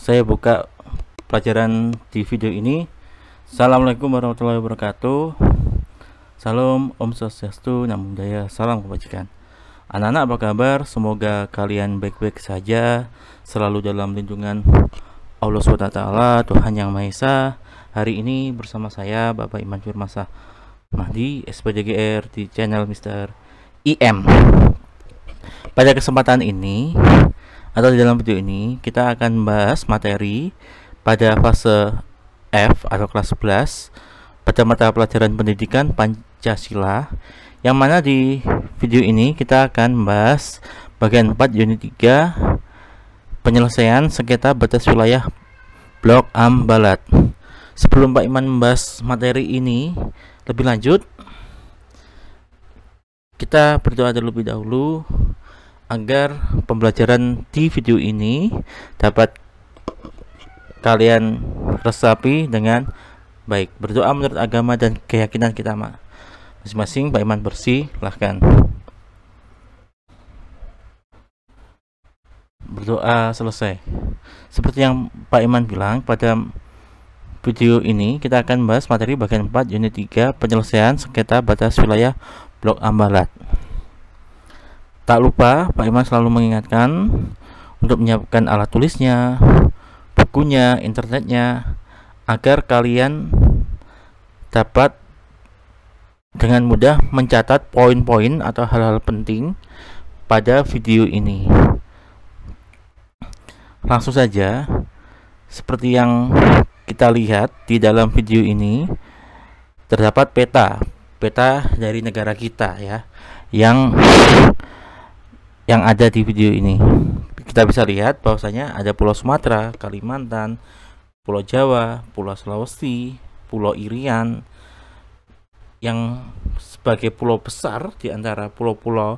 Saya buka pelajaran di video ini. Assalamualaikum warahmatullahi wabarakatuh. Salam Om Swastiastu, Namo Buddhaya, salam kebajikan. Anak-anak apa kabar? Semoga kalian baik-baik saja, selalu dalam lindungan Allah SWT, Tuhan Yang Maha Esa. Hari ini bersama saya Bapak Iman Firmansyah Mahdi, SPDGR, di channel Mr. IM. Pada kesempatan ini atau di dalam video ini kita akan membahas materi pada fase F atau kelas 11 pada mata pelajaran pendidikan Pancasila, yang mana di video ini kita akan membahas bagian 4 unit 3 penyelesaian sengketa batas wilayah Blok Am Balat. Sebelum Pak Iman membahas materi ini lebih lanjut, kita berdoa terlebih dahulu agar pembelajaran di video ini dapat kalian resapi dengan baik. Berdoa menurut agama dan keyakinan kita masing-masing. Pak Iman bersih, silahkan berdoa selesai. Seperti yang Pak Iman bilang, pada video ini kita akan membahas materi bagian 4 unit 3 penyelesaian sengketa batas wilayah Blok Am Balat. Tak lupa, Pak Iman selalu mengingatkan untuk menyiapkan alat tulisnya, bukunya, internetnya, agar kalian dapat dengan mudah mencatat poin-poin atau hal-hal penting pada video ini. Langsung saja, seperti yang kita lihat di dalam video ini, terdapat peta dari negara kita ya, yang ada di video ini. Kita bisa lihat bahwasanya ada Pulau Sumatera, Kalimantan, Pulau Jawa, Pulau Sulawesi, Pulau Irian, yang sebagai pulau besar di antara pulau-pulau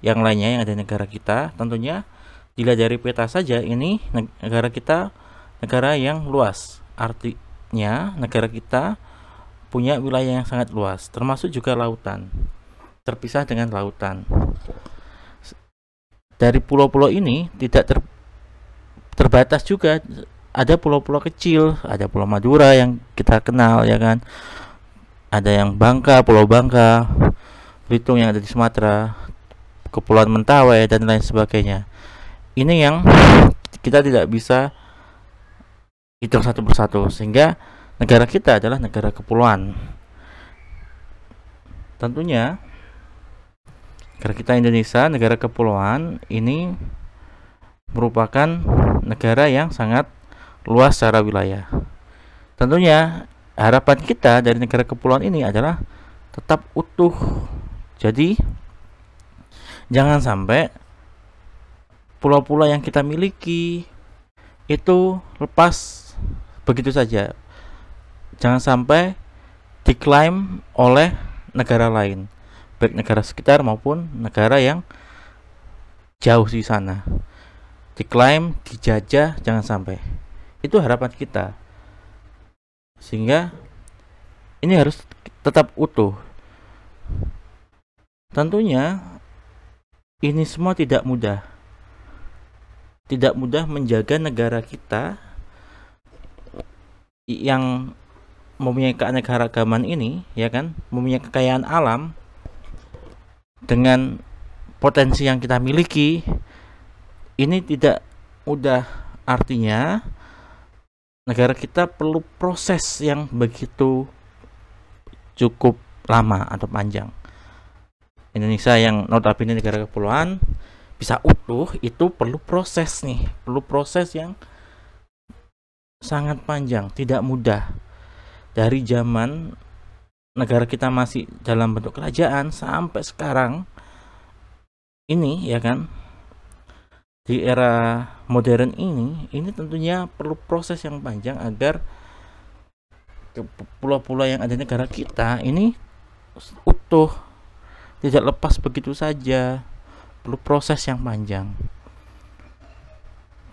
yang lainnya yang ada di negara kita. Tentunya dilihat dari peta saja, ini negara kita negara yang luas. Artinya negara kita punya wilayah yang sangat luas, termasuk juga lautan, terpisah dengan lautan. Dari pulau-pulau ini tidak terbatas juga, ada pulau-pulau kecil, ada Pulau Madura yang kita kenal ya kan, ada yang Bangka, Pulau Bangka, Belitung yang ada di Sumatera, Kepulauan Mentawai dan lain sebagainya. Ini yang kita tidak bisa hitung satu persatu, sehingga negara kita adalah negara kepulauan. Tentunya negara kita Indonesia, negara kepulauan, ini merupakan negara yang sangat luas secara wilayah. Tentunya harapan kita dari negara kepulauan ini adalah tetap utuh. Jadi jangan sampai pulau-pulau yang kita miliki itu lepas begitu saja. Jangan sampai diklaim oleh negara lain, baik negara sekitar maupun negara yang jauh di sana. Diklaim, dijajah, jangan sampai. Itu harapan kita. Sehingga ini harus tetap utuh. Tentunya ini semua tidak mudah. Tidak mudah menjaga negara kita yang mempunyai keanekaragaman ini, ya kan, mempunyai kekayaan alam dengan potensi yang kita miliki. Ini tidak mudah, artinya negara kita perlu proses yang begitu cukup lama atau panjang. Indonesia yang notabene negara kepulauan bisa utuh, itu perlu proses nih, perlu proses yang sangat panjang, tidak mudah. Dari zaman negara kita masih dalam bentuk kerajaan sampai sekarang ini ya kan, di era modern ini tentunya perlu proses yang panjang agar pulau-pulau yang ada di negara kita ini utuh, tidak lepas begitu saja, perlu proses yang panjang.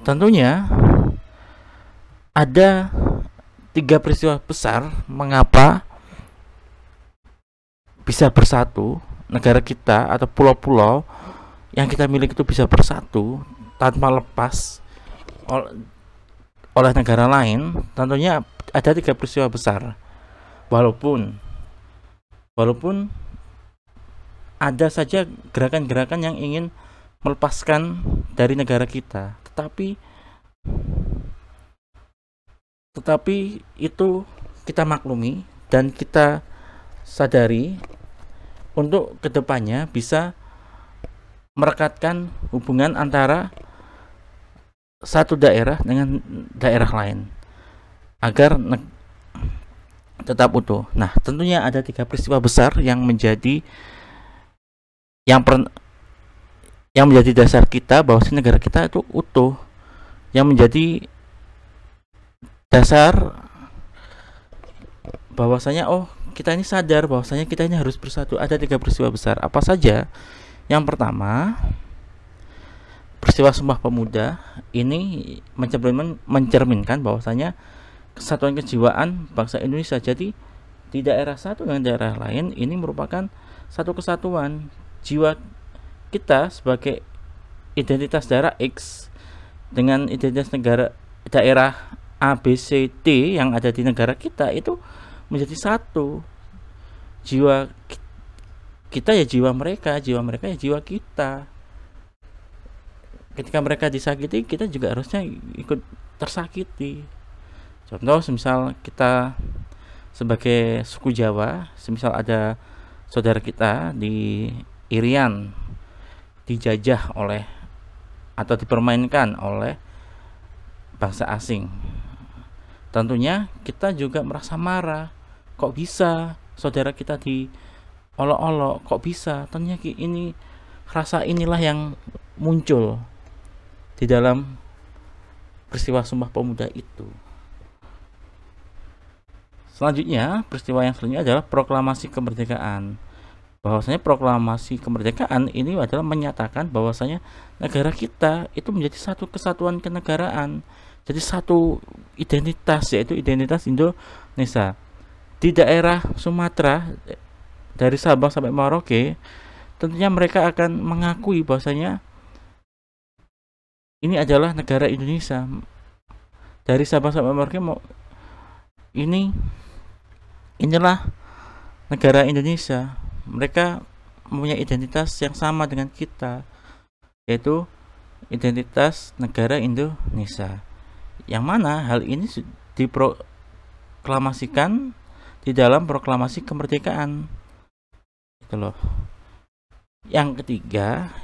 Tentunya ada 3 peristiwa besar mengapa bisa bersatu negara kita atau pulau-pulau yang kita miliki itu bisa bersatu tanpa lepas oleh negara lain, tentunya ada 3 peristiwa besar. Walaupun ada saja gerakan-gerakan yang ingin melepaskan dari negara kita, tetapi itu kita maklumi dan kita sadari untuk kedepannya bisa merekatkan hubungan antara satu daerah dengan daerah lain agar tetap utuh. Nah, tentunya ada 3 peristiwa besar yang menjadi dasar kita bahwa negara kita itu utuh, yang menjadi dasar bahwasanya kita ini sadar bahwasanya kita ini harus bersatu. Ada 3 peristiwa besar. Apa saja? Yang pertama, peristiwa Sumpah Pemuda ini mencerminkan bahwasanya kesatuan kejiwaan bangsa Indonesia. Jadi di daerah satu dengan daerah lain ini merupakan satu kesatuan jiwa kita sebagai identitas daerah X dengan identitas daerah A, B, C, D yang ada di negara kita itu menjadi satu. Jiwa kita ya jiwa mereka ya jiwa kita. Ketika mereka disakiti, kita juga harusnya ikut tersakiti. Contoh, semisal kita sebagai suku Jawa, semisal ada saudara kita di Irian dijajah oleh atau dipermainkan oleh bangsa asing, tentunya kita juga merasa marah. Kok bisa saudara kita diolok-olok? Kok bisa? Tentunya ini rasa inilah yang muncul di dalam peristiwa Sumpah Pemuda itu. Selanjutnya, peristiwa yang selanjutnya adalah proklamasi kemerdekaan. Bahwasanya proklamasi kemerdekaan ini adalah menyatakan bahwasanya negara kita itu menjadi satu kesatuan kenegaraan, jadi satu identitas, yaitu identitas Indonesia. Di daerah Sumatera dari Sabang sampai Merauke, tentunya mereka akan mengakui bahwasanya ini adalah negara Indonesia. Dari Sabang sampai Merauke inilah negara Indonesia. Mereka mempunyai identitas yang sama dengan kita, yaitu identitas negara Indonesia, yang mana hal ini diproklamasikan di dalam proklamasi kemerdekaan. Itu loh. Yang ketiga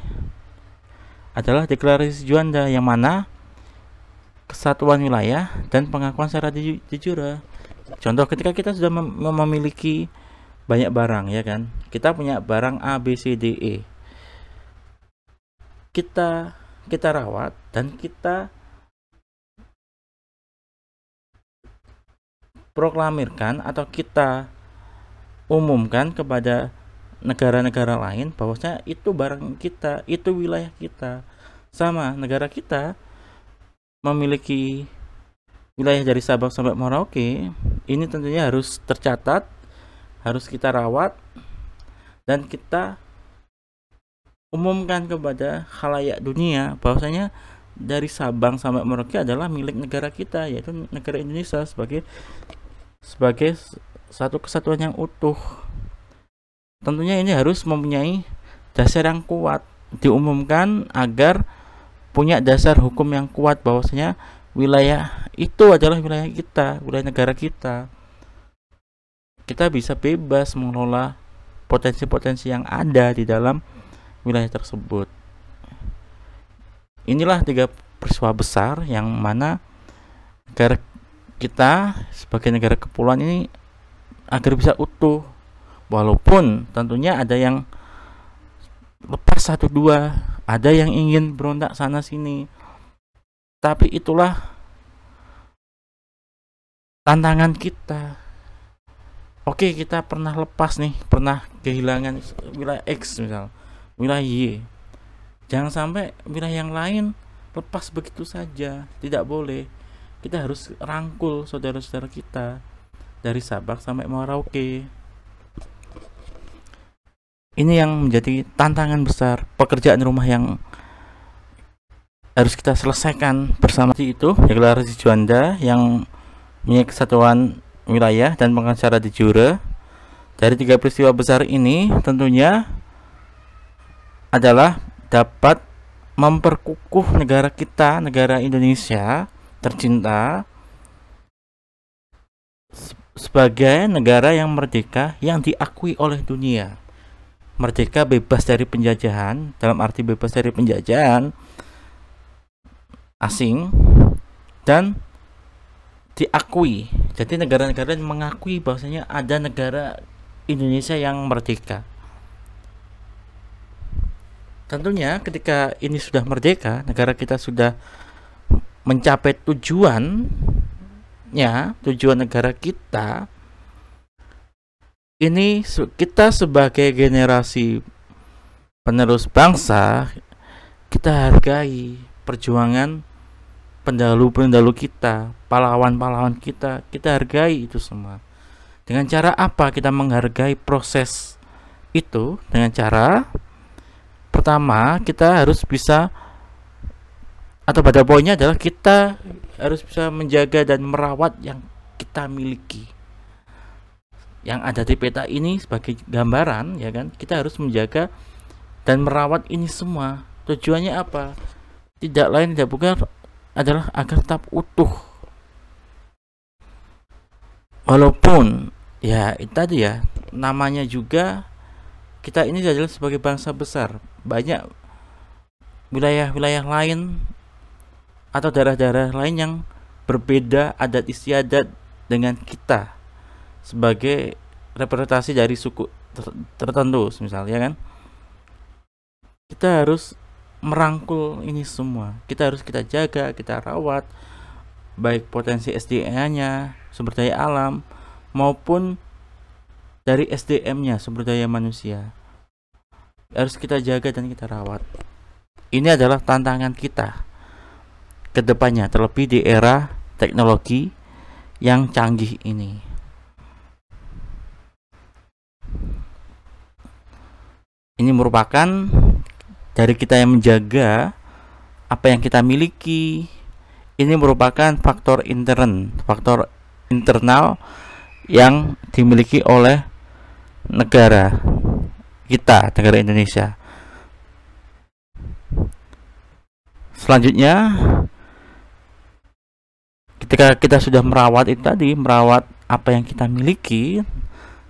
adalah deklarasi Juanda, yang mana kesatuan wilayah dan pengakuan secara de jure. Contoh, ketika kita sudah memiliki banyak barang, ya kan, kita punya barang A, B, C, D, E, kita rawat dan kita proklamirkan atau kita umumkan kepada negara-negara lain bahwasanya itu barang kita, itu wilayah kita. Sama, negara kita memiliki wilayah dari Sabang sampai Merauke, ini tentunya harus tercatat, harus kita rawat, dan kita umumkan kepada khalayak dunia bahwasanya dari Sabang sampai Merauke adalah milik negara kita, yaitu negara Indonesia, sebagai satu kesatuan yang utuh. Tentunya ini harus mempunyai dasar yang kuat, diumumkan agar punya dasar hukum yang kuat bahwasanya wilayah itu adalah wilayah kita, wilayah negara kita. Kita bisa bebas mengelola potensi-potensi yang ada di dalam wilayah tersebut. Inilah 3 peristiwa besar yang mana negara kita sebagai negara kepulauan ini agar bisa utuh, walaupun tentunya ada yang lepas 1-2, ada yang ingin berontak sana sini, tapi itulah tantangan kita. Oke, kita pernah lepas nih, pernah kehilangan wilayah X, misal wilayah Y, jangan sampai wilayah yang lain lepas begitu saja. Tidak boleh. Kita harus rangkul saudara-saudara kita dari Sabang sampai Merauke. Ini yang menjadi tantangan besar, pekerjaan rumah yang harus kita selesaikan bersama. Itu deklarasi Juanda yang punya kesatuan wilayah dan pengacara de jure. Dari 3 peristiwa besar ini tentunya adalah dapat memperkukuh negara kita, negara Indonesia tercinta, sebagai negara yang merdeka, yang diakui oleh dunia. Merdeka bebas dari penjajahan, dalam arti bebas dari penjajahan asing, dan diakui. Jadi negara-negara mengakui bahwasanya ada negara Indonesia yang merdeka. Tentunya ketika ini sudah merdeka, negara kita sudah mencapai tujuan negara kita. Ini kita sebagai generasi penerus bangsa, kita hargai perjuangan pendahulu-pendahulu kita, pahlawan-pahlawan kita hargai itu semua. Dengan cara apa kita menghargai proses itu? Dengan cara pertama, kita harus bisa, atau pada poinnya adalah kita harus bisa menjaga dan merawat yang kita miliki. Yang ada di peta ini sebagai gambaran, ya kan? Kita harus menjaga dan merawat ini semua. Tujuannya apa? Tidak lain tidak bukan adalah agar tetap utuh. Walaupun ya itu tadi ya, namanya juga kita ini adalah sebagai bangsa besar. Banyak wilayah-wilayah lain atau daerah-daerah lain yang berbeda adat istiadat dengan kita sebagai representasi dari suku tertentu misalnya, kan? Kita harus merangkul ini semua. Kita harus kita jaga, kita rawat, baik potensi SDM-nya, sumber daya alam, maupun dari SDM-nya, sumber daya manusia. Harus kita jaga dan kita rawat. Ini adalah tantangan kita ke depannya, terlebih di era teknologi yang canggih ini. Ini merupakan dari kita yang menjaga apa yang kita miliki. Ini merupakan faktor internal yang dimiliki oleh negara kita, negara Indonesia. Selanjutnya, ketika kita sudah merawat itu tadi, merawat apa yang kita miliki,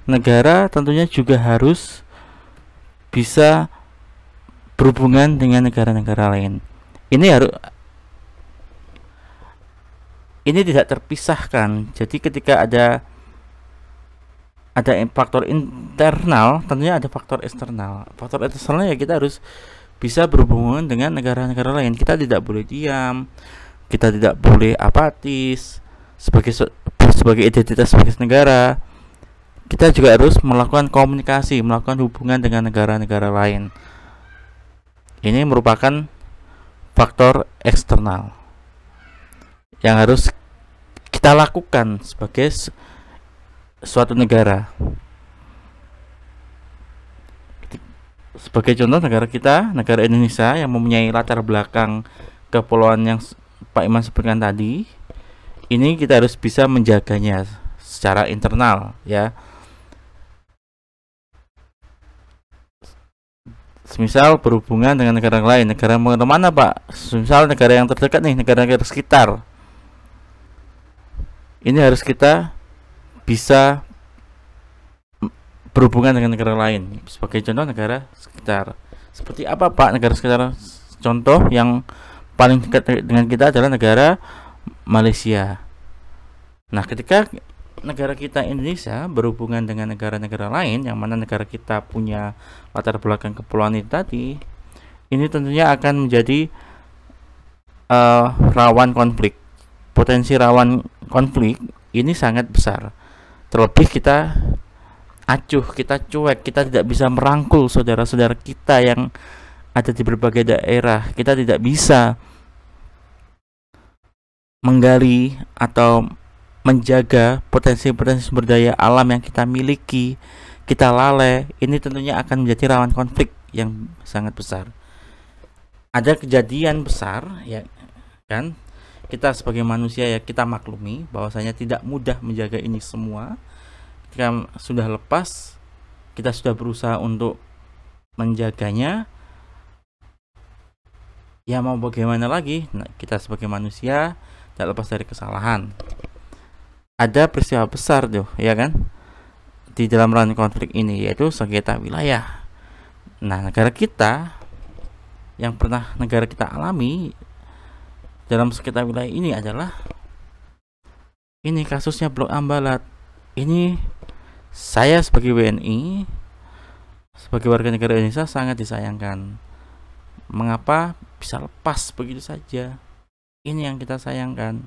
negara tentunya juga harus bisa berhubungan dengan negara-negara lain. Ini tidak terpisahkan. Jadi ketika ada faktor internal, tentunya ada faktor eksternal. Faktor eksternalnya ya kita harus bisa berhubungan dengan negara-negara lain. Kita tidak boleh diam, kita tidak boleh apatis sebagai identitas sebagai negara. Kita juga harus melakukan komunikasi, melakukan hubungan dengan negara-negara lain. Ini merupakan faktor eksternal yang harus kita lakukan sebagai suatu negara. Sebagai contoh, negara kita, negara Indonesia yang mempunyai latar belakang kepulauan yang Pak Iman sebutkan tadi, ini kita harus bisa menjaganya secara internal, ya. Semisal berhubungan dengan negara lain, negara mana Pak? Semisal negara yang terdekat nih, negara-negara sekitar. Ini harus kita bisa berhubungan dengan negara lain. Sebagai contoh negara sekitar. Seperti apa Pak negara sekitar? Contoh yang paling dekat dengan kita adalah negara Malaysia. Nah, ketika negara kita Indonesia berhubungan dengan negara-negara lain, yang mana negara kita punya latar belakang kepulauan itu tadi, ini tentunya akan menjadi rawan konflik. Potensi rawan konflik ini sangat besar. Terlebih kita acuh, kita cuek, kita tidak bisa merangkul saudara-saudara kita yang ada di berbagai daerah. Kita tidak bisa menggali atau menjaga potensi-potensi sumber daya alam yang kita miliki. Kita lalai, ini tentunya akan menjadi rawan konflik yang sangat besar. ada kejadian besar, ya kan? Kita sebagai manusia ya kita maklumi bahwasanya tidak mudah menjaga ini semua. Ketika sudah lepas, kita sudah berusaha untuk menjaganya, ya mau bagaimana lagi? Nah, kita sebagai manusia tidak lepas dari kesalahan. Ada peristiwa besar tuh, ya kan? Di dalam ranah konflik ini, yaitu sengketa wilayah. Nah, negara kita alami dalam sengketa wilayah ini adalah ini kasusnya Blok Ambalat. Ini saya sebagai WNI, sebagai warga negara Indonesia sangat disayangkan. Mengapa bisa lepas begitu saja? Ini yang kita sayangkan.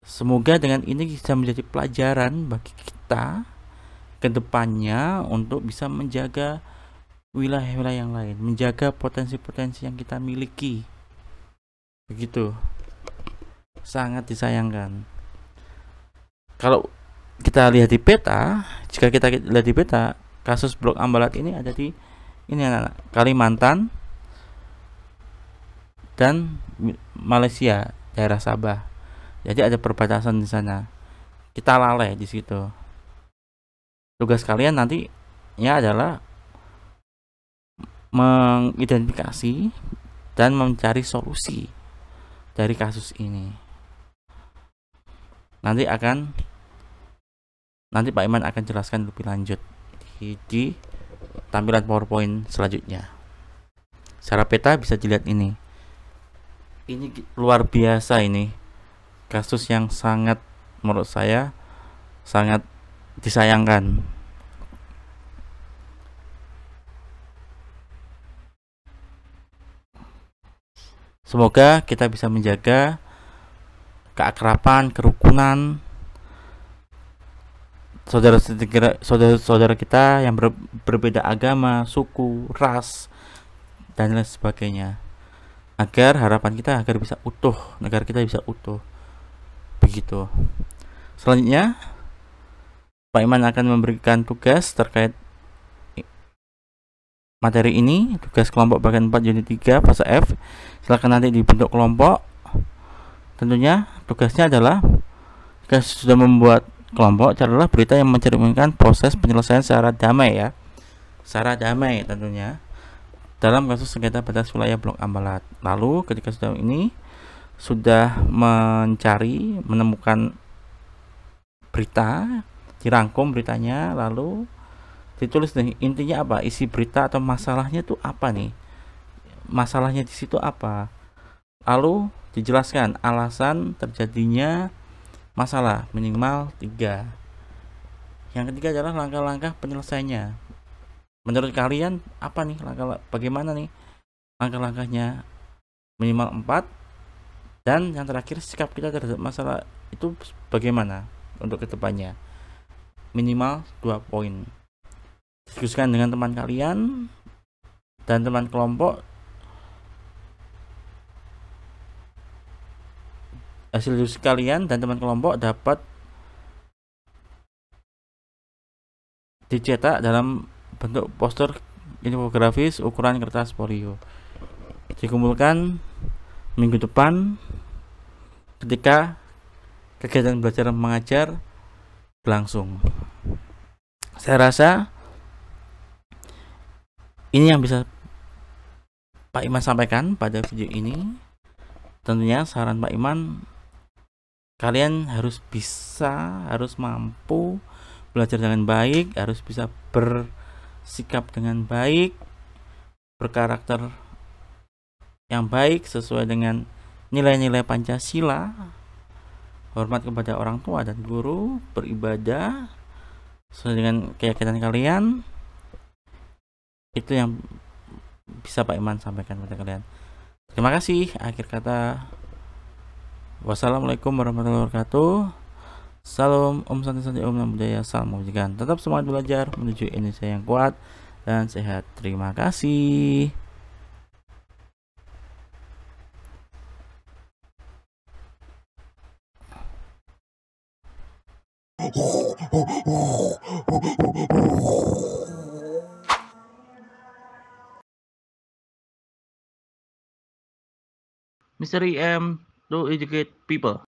Semoga dengan ini bisa menjadi pelajaran bagi kita ke depannya untuk bisa menjaga wilayah-wilayah yang lain, menjaga potensi-potensi yang kita miliki. Begitu. Sangat disayangkan. Kalau kita lihat di peta, jika kita lihat di peta, kasus Blok Ambalat ini ada di ini anak-anak, Kalimantan dan Malaysia, daerah Sabah. Jadi ada perbatasan di sana. Kita lalai di situ. Tugas kalian nanti ya adalah mengidentifikasi dan mencari solusi dari kasus ini. Nanti Pak Iman akan jelaskan lebih lanjut di tampilan PowerPoint selanjutnya. Secara peta bisa dilihat ini. Ini luar biasa ini. Kasus yang sangat menurut saya sangat disayangkan. Semoga kita bisa menjaga keakraban, kerukunan saudara-saudara kita yang berbeda agama, suku, ras, dan lain sebagainya. Agar harapan kita agar bisa utuh, negara kita bisa utuh. Begitu. Selanjutnya, Pak Iman akan memberikan tugas terkait materi ini, tugas kelompok bagian 4 unit 3 fase F. Silakan nanti dibentuk kelompok. Tentunya tugasnya adalah jika sudah membuat kelompok, carilah berita yang mencerminkan proses penyelesaian secara damai ya. Secara damai tentunya. Dalam kasus sengketa batas wilayah Blok Ambalat. Lalu ketika sudah menemukan berita, dirangkum beritanya, lalu ditulis nih intinya apa, isi berita atau masalahnya tuh apa nih, masalahnya di situ apa, lalu dijelaskan alasan terjadinya masalah minimal 3. Yang ketiga adalah langkah-langkah penyelesaiannya. Menurut kalian apa nih bagaimana nih langkah-langkahnya, minimal 4. Dan yang terakhir, sikap kita terhadap masalah itu bagaimana untuk kedepannya, minimal 2 poin. Diskusikan dengan teman kalian dan teman kelompok. Hasil diskusi kalian dan teman kelompok dapat dicetak dalam bentuk poster infografis ukuran kertas folio. Dikumpulkan minggu depan ketika kegiatan belajar mengajar berlangsung. Saya rasa ini yang bisa Pak Iman sampaikan pada video ini. Tentunya saran Pak Iman, kalian harus mampu belajar dengan baik, harus bisa bersikap dengan baik, berkarakter yang baik sesuai dengan nilai-nilai Pancasila, hormat kepada orang tua dan guru, beribadah sesuai dengan keyakinan kalian. Itu yang bisa Pak Iman sampaikan kepada kalian. Terima kasih. Akhir kata, wassalamualaikum warahmatullahi wabarakatuh. Salam, Om Santi Santi, Om Namo Buddhaya, salam kebajikan. Tetap semangat belajar menuju Indonesia yang kuat dan sehat. Terima kasih. Mystery M to educate people.